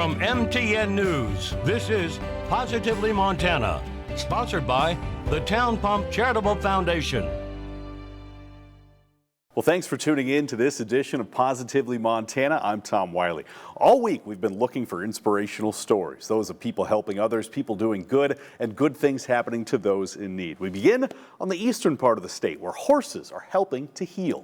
From MTN News, this is Positively Montana, sponsored by the Town Pump Charitable Foundation. Well, thanks for tuning in to this edition of Positively Montana. I'm Tom Wiley. All week, we've been looking for inspirational stories, those of people helping others, people doing good, and good things happening to those in need. We begin on the eastern part of the state, where horses are helping to heal.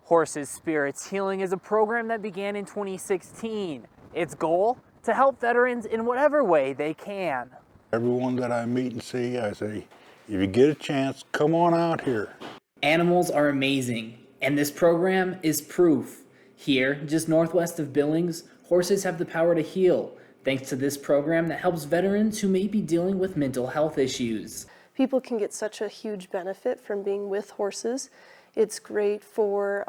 Horses Spirits Healing is a program that began in 2016. Its goal? To help veterans in whatever way they can. Everyone that I meet and see, I say, if you get a chance, come on out here. Animals are amazing, and this program is proof. Here, just northwest of Billings, horses have the power to heal, thanks to this program that helps veterans who may be dealing with mental health issues. People can get such a huge benefit from being with horses. It's great for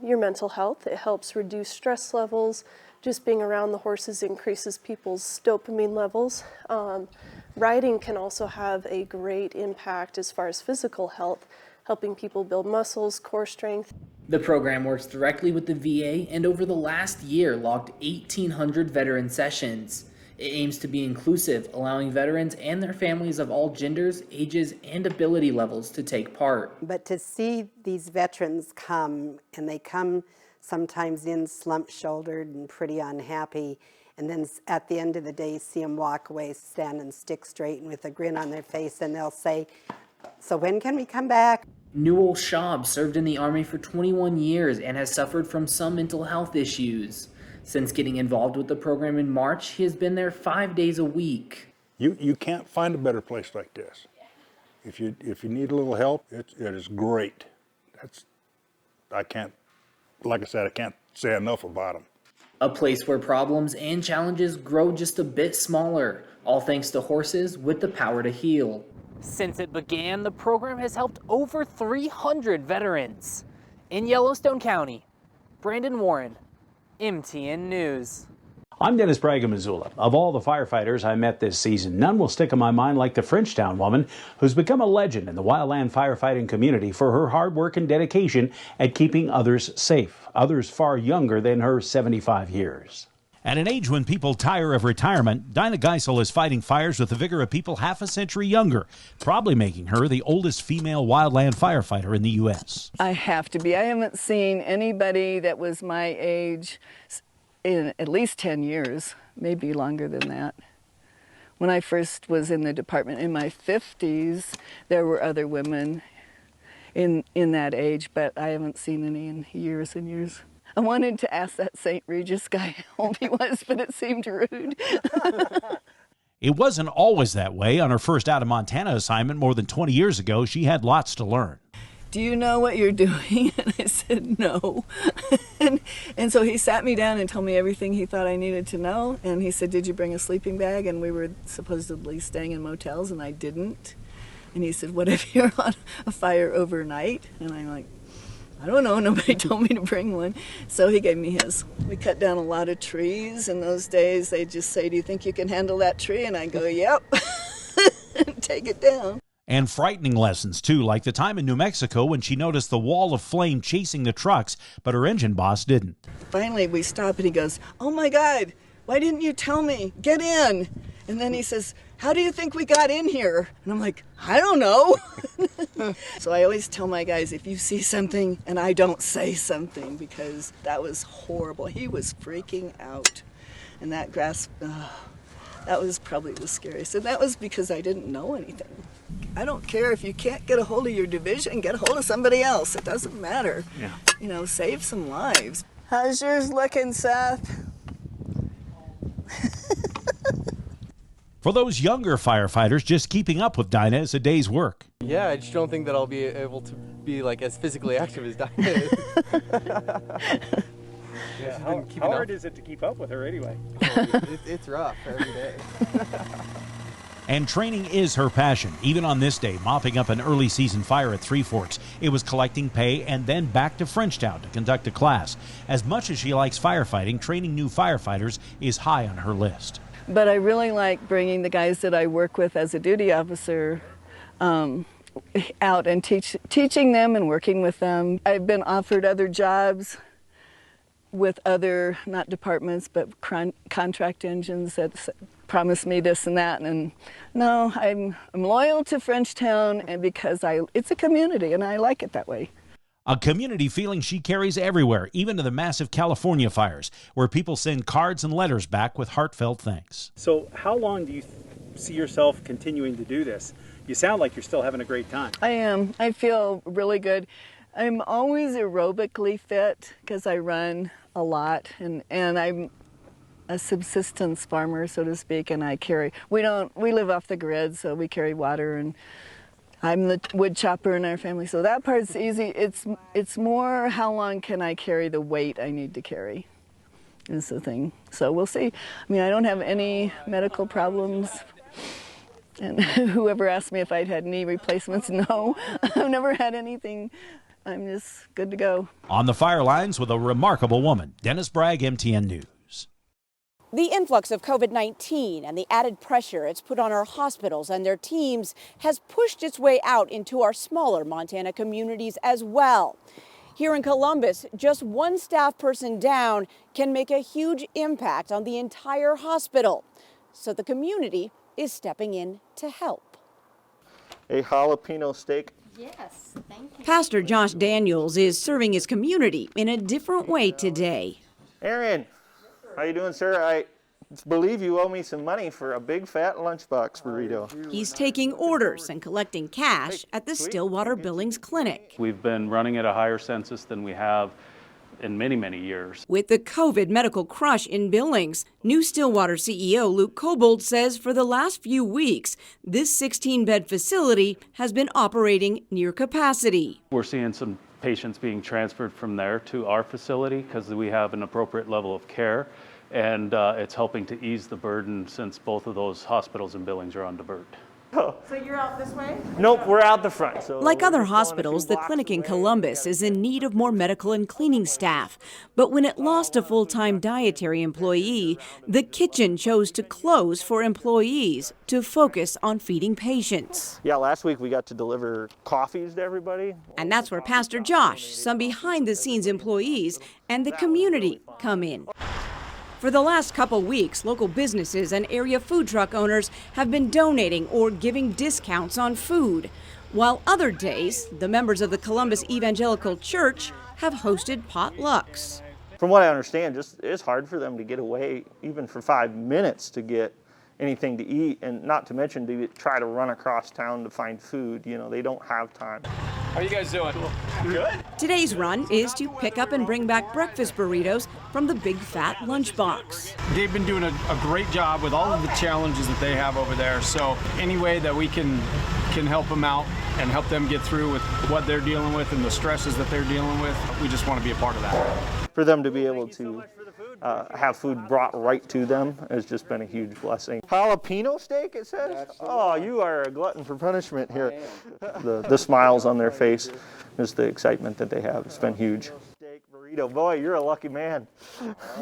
your mental health. It helps reduce stress levels. Just being around the horses increases people's dopamine levels. Riding can also have a great impact as far as physical health, helping people build muscles, core strength. The program works directly with the VA and over the last year logged 1,800 veteran sessions. It aims to be inclusive, allowing veterans and their families of all genders, ages, and ability levels to take part. But to see these veterans come, and they come sometimes in slump-shouldered and pretty unhappy, and then at the end of the day see them walk away standing stick straight and with a grin on their face, and they'll say, so when can we come back? Newell Schaub served in the Army for 21 years and has suffered from some mental health issues. Since getting involved with the program in March, he has been there 5 days a week. You can't find a better place like this. If you need a little help, it is great. Like I said, I can't say enough about them. A place where problems and challenges grow just a bit smaller, all thanks to horses with the power to heal. Since it began, the program has helped over 300 veterans. In Yellowstone County, Brandon Warren, MTN News. I'm Dennis Braga-Missoula. Of all the firefighters I met this season, none will stick in my mind like the Frenchtown woman who's become a legend in the wildland firefighting community for her hard work and dedication at keeping others safe, others far younger than her 75 years. At an age when people tire of retirement, Dinah Geisel is fighting fires with the vigor of people half a century younger, probably making her the oldest female wildland firefighter in the U.S. I have to be. I haven't seen anybody that was my age in at least 10 years, maybe longer than that. When I first was in the department in my 50s, there were other women in that age, but I haven't seen any in years and years. I wanted to ask that St. Regis guy how old he was, but it seemed rude. It wasn't always that way. On her first out of Montana assignment more than 20 years ago, she had lots to learn. Do you know what you're doing? And I said, no. and so he sat me down and told me everything he thought I needed to know. And he said, did you bring a sleeping bag? And we were supposedly staying in motels, and I didn't. And he said, what if you're on a fire overnight? And I'm like, I don't know, nobody told me to bring one. So he gave me his. We cut down a lot of trees. In those days, they just say, do you think you can handle that tree? And I go, yep, and take it down. And frightening lessons, too, like the time in New Mexico when she noticed the wall of flame chasing the trucks, but her engine boss didn't. Finally, we stop, and he goes, oh, my God, why didn't you tell me? Get in. And then he says, how do you think we got in here? And I'm like, I don't know. So I always tell my guys, if you see something and I don't say something, because that was horrible. He was freaking out. And that grass, that was probably the scariest. And that was because I didn't know anything. I don't care if you can't get a hold of your division, get a hold of somebody else. It doesn't matter. Yeah. You know, save some lives. How's yours looking, Seth? For those younger firefighters, just keeping up with Dinah is a day's work. Yeah, I just don't think that I'll be able to be like as physically active as Dinah is. Yeah, how hard is it to keep up with her anyway? It's rough every day. And training is her passion. Even on this day, mopping up an early season fire at Three Forks, it was collecting pay and then back to Frenchtown to conduct a class. As much as she likes firefighting, training new firefighters is high on her list. But I really like bringing the guys that I work with as a duty officer out and teaching them and working with them. I've been offered other jobs with other, not departments, but contract engines that promise me this and that. And no, I'm loyal to Frenchtown, and because it's a community and I like it that way. A community feeling she carries everywhere, even to the massive California fires, where people send cards and letters back with heartfelt thanks. So how long do you see yourself continuing to do this? You sound like you're still having a great time. I am. I feel really good. I'm always aerobically fit because I run a lot, and I'm a subsistence farmer, so to speak, and we live off the grid, so we carry water, and I'm the wood chopper in our family, so that part's easy. It's more how long can I carry the weight I need to carry is the thing. So we'll see. I mean, I don't have any medical problems. And whoever asked me if I'd had knee replacements, no, I've never had anything. I'm just good to go. On the fire lines with a remarkable woman, Dennis Bragg, MTN News. The influx of COVID-19 and the added pressure it's put on our hospitals and their teams has pushed its way out into our smaller Montana communities as well. Here in Columbus, just one staff person down can make a huge impact on the entire hospital. So the community is stepping in to help. A jalapeno steak. Yes, thank you. Pastor Josh Daniels is serving his community in a different way today. Aaron, how you doing, sir? I believe you owe me some money for a big fat lunchbox burrito. He's taking orders and collecting cash at the Stillwater Billings Clinic. We've been running at a higher census than we have in many, many years. With the COVID medical crush in Billings, new Stillwater CEO Luke Kobold says for the last few weeks, this 16-bed facility has been operating near capacity. We're seeing some patients being transferred from there to our facility because we have an appropriate level of care, and it's helping to ease the burden since both of those hospitals in Billings are on divert. Oh. So you're out this way? Nope, we're out the front. So like other hospitals, the clinic in Columbus is in need of more medical and cleaning staff. But when it lost a full-time dietary employee, the kitchen chose to close for employees to focus on feeding patients. Yeah, last week we got to deliver coffees to everybody. And that's where Pastor Josh, some behind-the-scenes employees, and the community come in. For the last couple weeks, local businesses and area food truck owners have been donating or giving discounts on food, while other days, the members of the Columbus Evangelical Church have hosted potlucks. From what I understand, it's hard for them to get away even for 5 minutes to get anything to eat, and not to mention to try to run across town to find food. You know, they don't have time. How are you guys doing? Good. Today's run is to pick up and bring back breakfast burritos from the Big Fat Lunchbox. They've been doing a great job with all of the challenges that they have over there. So any way that we can help them out and help them get through with what they're dealing with and the stresses that they're dealing with, we just want to be a part of that. For them to be able to have food brought right to them has just been a huge blessing. Jalapeno steak, it says? Absolutely. Oh, you are a glutton for punishment here. The smiles on their face, just the excitement that they have. It's been huge. Steak burrito, boy, you're a lucky man.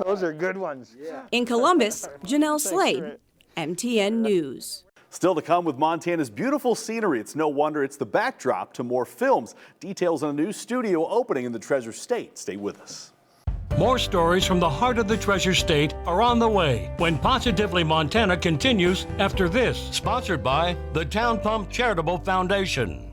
Those are good ones. In Columbus, Janelle Slade, MTN News. Still to come with Montana's beautiful scenery. It's no wonder it's the backdrop to more films. Details on a new studio opening in the Treasure State. Stay with us. More stories from the heart of the Treasure State are on the way when Positively Montana continues after this. Sponsored by the Town Pump Charitable Foundation.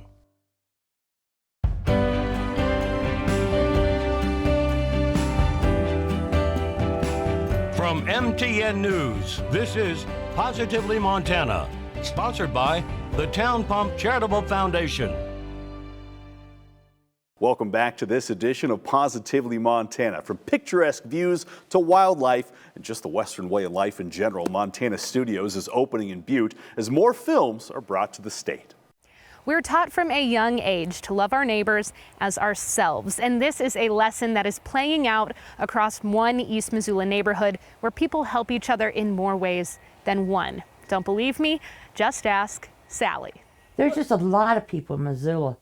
From MTN News, this is Positively Montana. Sponsored by the Town Pump Charitable Foundation. Welcome back to this edition of Positively Montana. From picturesque views to wildlife and just the Western way of life in general, Montana Studios is opening in Butte as more films are brought to the state. We're taught from a young age to love our neighbors as ourselves, and this is a lesson that is playing out across one East Missoula neighborhood where people help each other in more ways than one. Don't believe me? Just ask Sally. There's just a lot of people in Missoula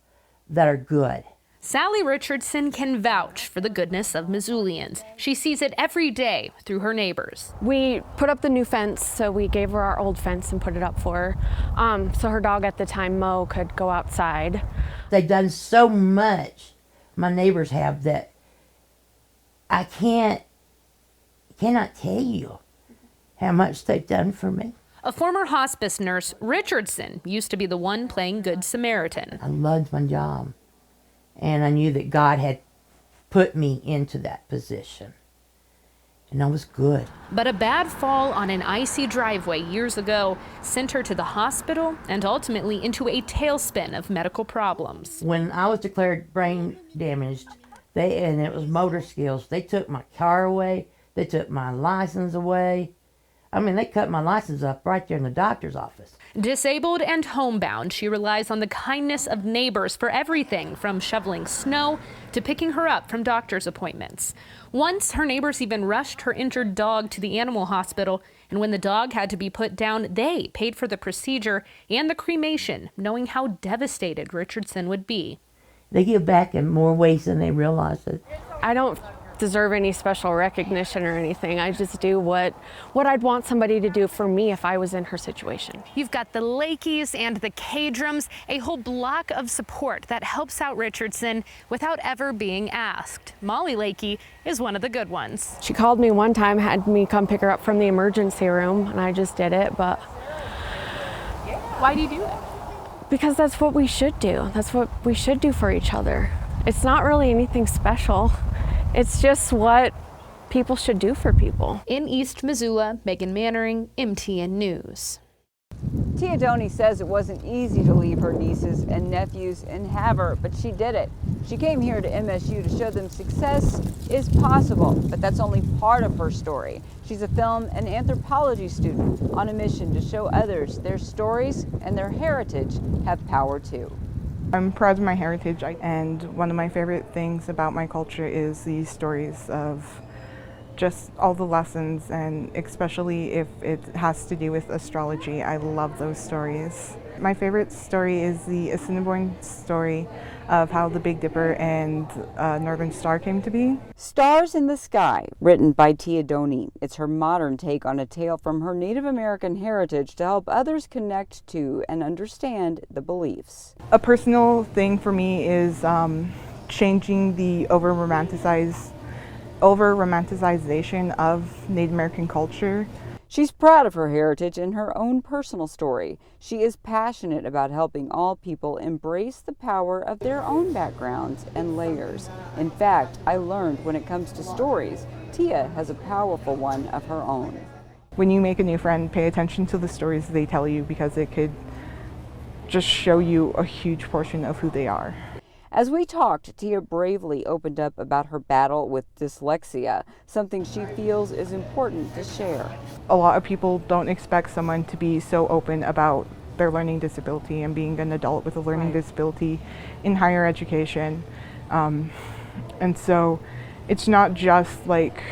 that are good. Sally Richardson can vouch for the goodness of Missoulians. She sees it every day through her neighbors. We put up the new fence, so we gave her our old fence and put it up for her. So her dog at the time, Mo, could go outside. They've done so much, my neighbors have, that I cannot tell you how much they've done for me. A former hospice nurse, Richardson, used to be the one playing Good Samaritan. I loved my job, and I knew that God had put me into that position, and I was good. But a bad fall on an icy driveway years ago sent her to the hospital and ultimately into a tailspin of medical problems. When I was declared brain damaged, and it was motor skills, they took my car away, they took my license away. I mean, they cut my license up right there in the doctor's office. Disabled and homebound, she relies on the kindness of neighbors for everything from shoveling snow to picking her up from doctor's appointments. Once, her neighbors even rushed her injured dog to the animal hospital, and when the dog had to be put down, they paid for the procedure and the cremation, knowing how devastated Richardson would be. They give back in more ways than they realize it. I don't deserve any special recognition or anything. I just do what I'd want somebody to do for me if I was in her situation. You've got the Lakeys and the K-Drums, a whole block of support that helps out Richardson without ever being asked. Molly Lakey is one of the good ones. She called me one time, had me come pick her up from the emergency room, and I just did it, but... Why do you do it? Because that's what we should do. That's what we should do for each other. It's not really anything special. It's just what people should do for people. In East Missoula, Megan Mannering, MTN News. Tia Dhoni says it wasn't easy to leave her nieces and nephews in Havre, but she did it. She came here to MSU to show them success is possible, but that's only part of her story. She's a film and anthropology student on a mission to show others their stories and their heritage have power too. I'm proud of my heritage, and one of my favorite things about my culture is these stories of just all the lessons, and especially if it has to do with astrology. I love those stories. My favorite story is the Assiniboine story of how the Big Dipper and Northern Star came to be. Stars in the Sky, written by Tia Dhoni. It's her modern take on a tale from her Native American heritage to help others connect to and understand the beliefs. A personal thing for me is changing the over-romanticization of Native American culture. She's proud of her heritage and her own personal story. She is passionate about helping all people embrace the power of their own backgrounds and layers. In fact, I learned when it comes to stories, Tia has a powerful one of her own. When you make a new friend, pay attention to the stories they tell you, because it could just show you a huge portion of who they are. As we talked, Tia bravely opened up about her battle with dyslexia, something she feels is important to share. A lot of people don't expect someone to be so open about their learning disability and being an adult with a learning disability in higher education. And so it's not just like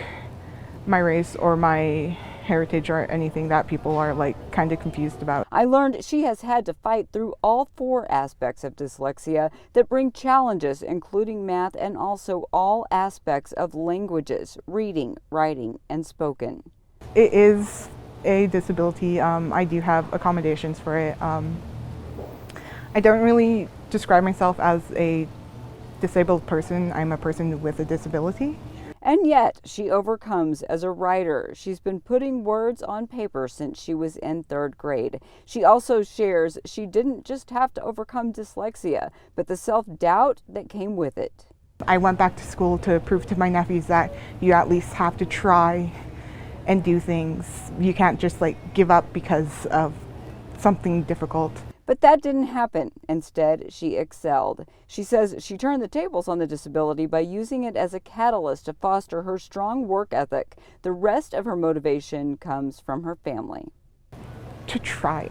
my race or my heritage or anything that people are like kind of confused about. I learned she has had to fight through all 4 aspects of dyslexia that bring challenges, including math and also all aspects of languages, reading, writing, and spoken. It is a disability. I do have accommodations for it. I don't really describe myself as a disabled person. I'm a person with a disability. And yet, she overcomes as a writer. She's been putting words on paper since she was in 3rd grade. She also shares she didn't just have to overcome dyslexia, but the self-doubt that came with it. I went back to school to prove to my nephews that you at least have to try and do things. You can't just like give up because of something difficult. But that didn't happen. Instead, she excelled. She says she turned the tables on the disability by using it as a catalyst to foster her strong work ethic. The rest of her motivation comes from her family. To try.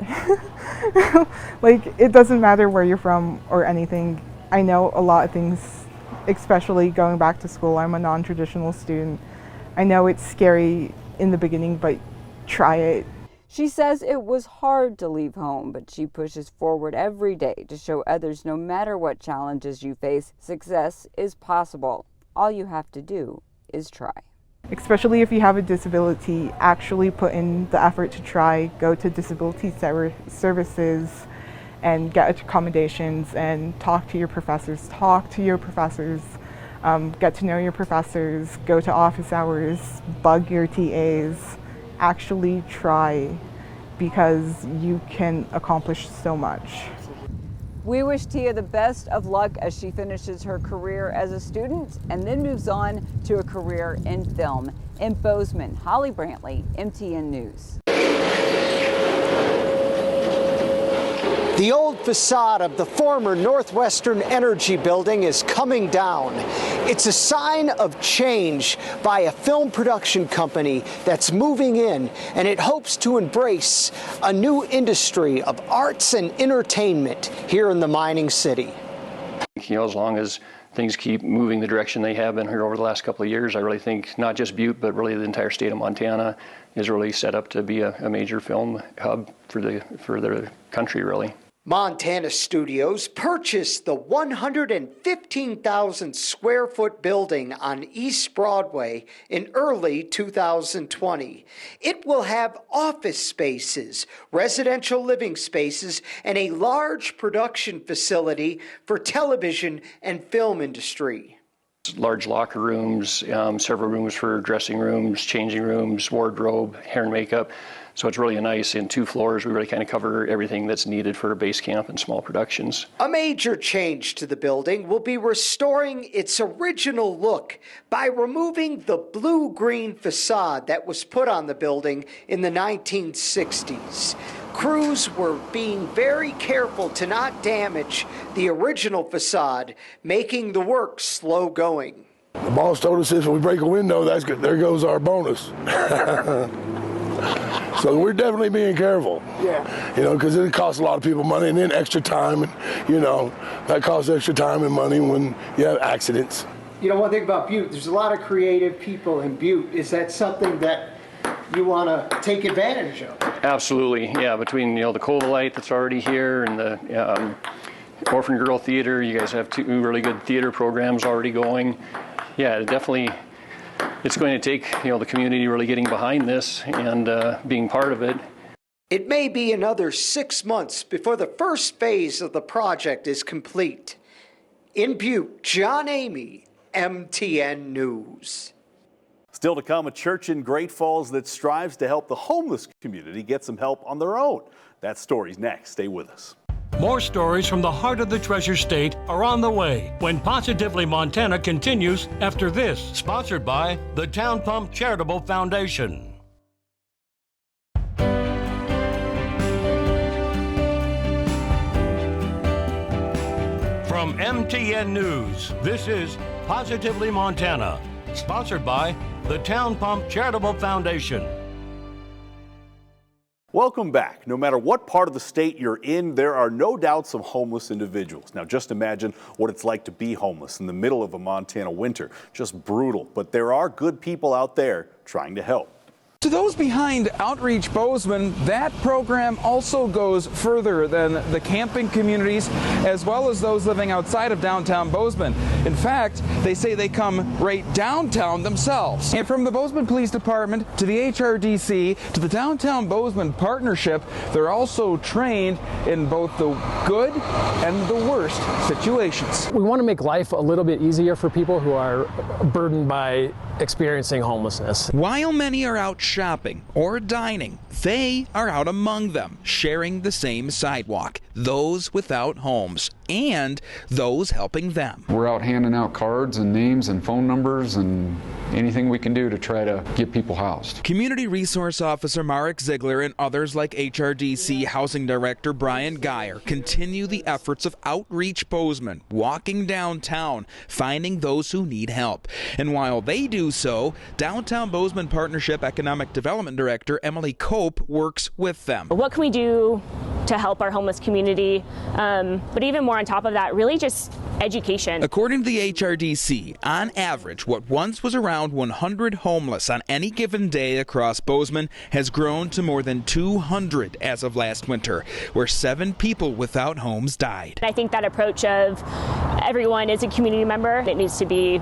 Like, it doesn't matter where you're from or anything. I know a lot of things, especially going back to school. I'm a non-traditional student. I know it's scary in the beginning, but try it. She says it was hard to leave home, but she pushes forward every day to show others no matter what challenges you face, success is possible. All you have to do is try. Especially if you have a disability, actually put in the effort to try, go to disability services and get accommodations and talk to your professors. Get to know your professors, go to office hours, bug your TAs, actually try, because you can accomplish so much. We wish Tia the best of luck as she finishes her career as a student and then moves on to a career in film. In Bozeman, Holly Brantley, MTN News. The old facade of the former Northwestern Energy building is coming down. It's a sign of change by a film production company that's moving in, and it hopes to embrace a new industry of arts and entertainment here in the mining city. You know, as long as things keep moving the direction they have been here over the last couple of years, I really think not just Butte, but really the entire state of Montana is really set up to be a major film hub for the country, really. Montana Studios purchased the 115,000 square foot building on East Broadway in early 2020. It will have office spaces, residential living spaces, and a large production facility for television and film industry. Large locker rooms, several rooms for dressing rooms, changing rooms, wardrobe, hair and makeup. So it's really nice. In 2 floors, we really kind of cover everything that's needed for a base camp and small productions. A major change to the building will be restoring its original look by removing the blue-green facade that was put on the building in the 1960s. Crews were being very careful to not damage the original facade, making the work slow going. The boss told us if we break a window, that's good. There goes our bonus. So we're definitely being careful. Yeah. You know, because it costs a lot of people money, and then extra time, and you know, that costs extra time and money when you have accidents. You know, one thing about Butte, there's a lot of creative people in Butte. Is that something that you want to take advantage of? Absolutely, yeah. Between the Covalite that's already here and the Orphan Girl Theater, you guys have 2 really good theater programs already going. Yeah, definitely. It's going to take, the community really getting behind this and being part of it. It may be another 6 months before the first phase of the project is complete. In Butte, John Amy, MTN News. Still to come, a church in Great Falls that strives to help the homeless community get some help on their own. That story's next. Stay with us. More stories from the heart of the Treasure State are on the way when Positively Montana continues after this, sponsored by the Town Pump Charitable Foundation. From MTN News, this is Positively Montana, sponsored by the Town Pump Charitable Foundation. Welcome back. No matter what part of the state you're in, there are no doubt some homeless individuals. Now just imagine what it's like to be homeless in the middle of a Montana winter. Just brutal, but there are good people out there trying to help. To those behind Outreach Bozeman, that program also goes further than the camping communities as well as those living outside of downtown Bozeman. In fact, they say they come right downtown themselves. And from the Bozeman Police Department to the HRDC to the Downtown Bozeman Partnership, they're also trained in both the good and the worst situations. We want to make life a little bit easier for people who are burdened by experiencing homelessness. While many are out shopping or dining, they are out among them, sharing the same sidewalk, those without homes and those helping them. We're out handing out cards and names and phone numbers and anything we can do to try to get people housed. Community Resource Officer Marek Ziegler and others like HRDC Housing Director Brian Geyer continue the efforts of Outreach Bozeman, walking downtown, finding those who need help. And while they do so, Downtown Bozeman Partnership Economic Development Director Emily Cope works with them. What can we do to help our homeless community? But even more on top of that, really just education. According to the HRDC, on average, what once was around 100 homeless on any given day across Bozeman has grown to more than 200 as of last winter, where 7 people without homes died. I think that approach of everyone is a community member, it needs to be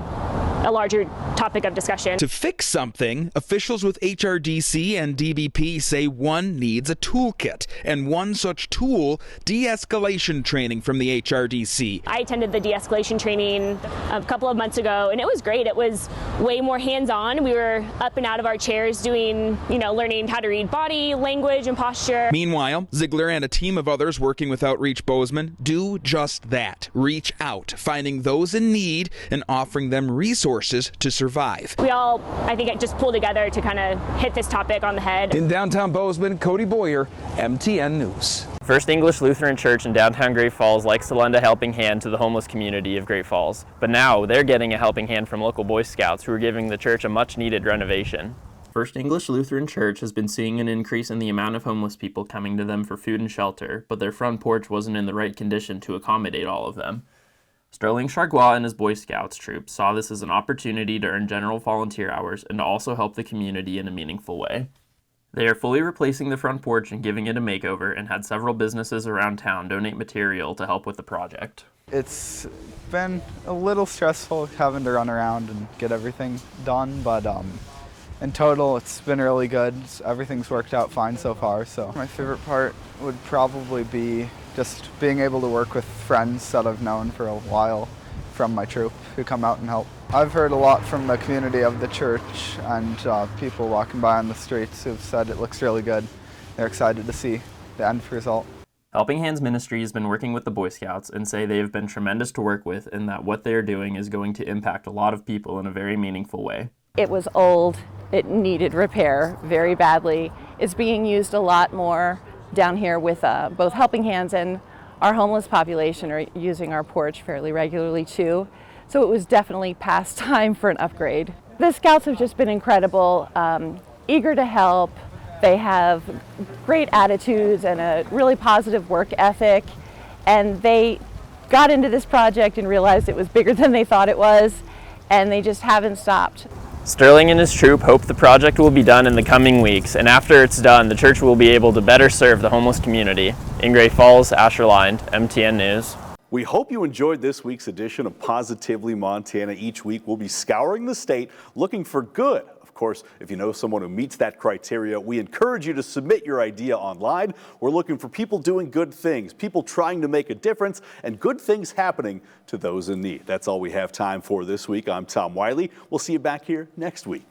a larger topic of discussion. To fix something, officials with HRDC and DBP say one needs a toolkit, and one such tool, de-escalation training from the HRDC. I attended the de-escalation training a couple of months ago, and it was great. It was way more hands-on. We were up and out of our chairs doing, learning how to read body language and posture. Meanwhile, Ziegler and a team of others working with Outreach Bozeman do just that. Reach out, finding those in need and offering them resources to survive. We all, I think, just pulled together to kind of hit this topic on the head. In downtown Bozeman, Cody Boyer, MTN News. First English Lutheran Church in downtown Great Falls likes to lend a helping hand to the homeless community of Great Falls, but now they're getting a helping hand from local Boy Scouts who are giving the church a much-needed renovation. First English Lutheran Church has been seeing an increase in the amount of homeless people coming to them for food and shelter, but their front porch wasn't in the right condition to accommodate all of them. Sterling Chargois and his Boy Scouts troop saw this as an opportunity to earn general volunteer hours and to also help the community in a meaningful way. They are fully replacing the front porch and giving it a makeover, and had several businesses around town donate material to help with the project. It's been a little stressful having to run around and get everything done, but in total it's been really good. Everything's worked out fine so far. So my favorite part would probably be just being able to work with friends that I've known for a while from my troop who come out and help. I've heard a lot from the community of the church and people walking by on the streets who've said it looks really good. They're excited to see the end result. Helping Hands Ministry has been working with the Boy Scouts and say they have been tremendous to work with, and that what they are doing is going to impact a lot of people in a very meaningful way. It was old, it needed repair very badly. It's being used a lot more down here with both Helping Hands and our homeless population are using our porch fairly regularly too. So it was definitely past time for an upgrade. The Scouts have just been incredible, eager to help. They have great attitudes and a really positive work ethic, and they got into this project and realized it was bigger than they thought it was, and they just haven't stopped. Sterling and his troop hope the project will be done in the coming weeks, and after it's done, the church will be able to better serve the homeless community. In Great Falls, Asher Lind, MTN News. We hope you enjoyed this week's edition of Positively Montana. Each week we'll be scouring the state looking for good. Of course, if you know someone who meets that criteria, we encourage you to submit your idea online. We're looking for people doing good things, people trying to make a difference, and good things happening to those in need. That's all we have time for this week. I'm Tom Wiley. We'll see you back here next week.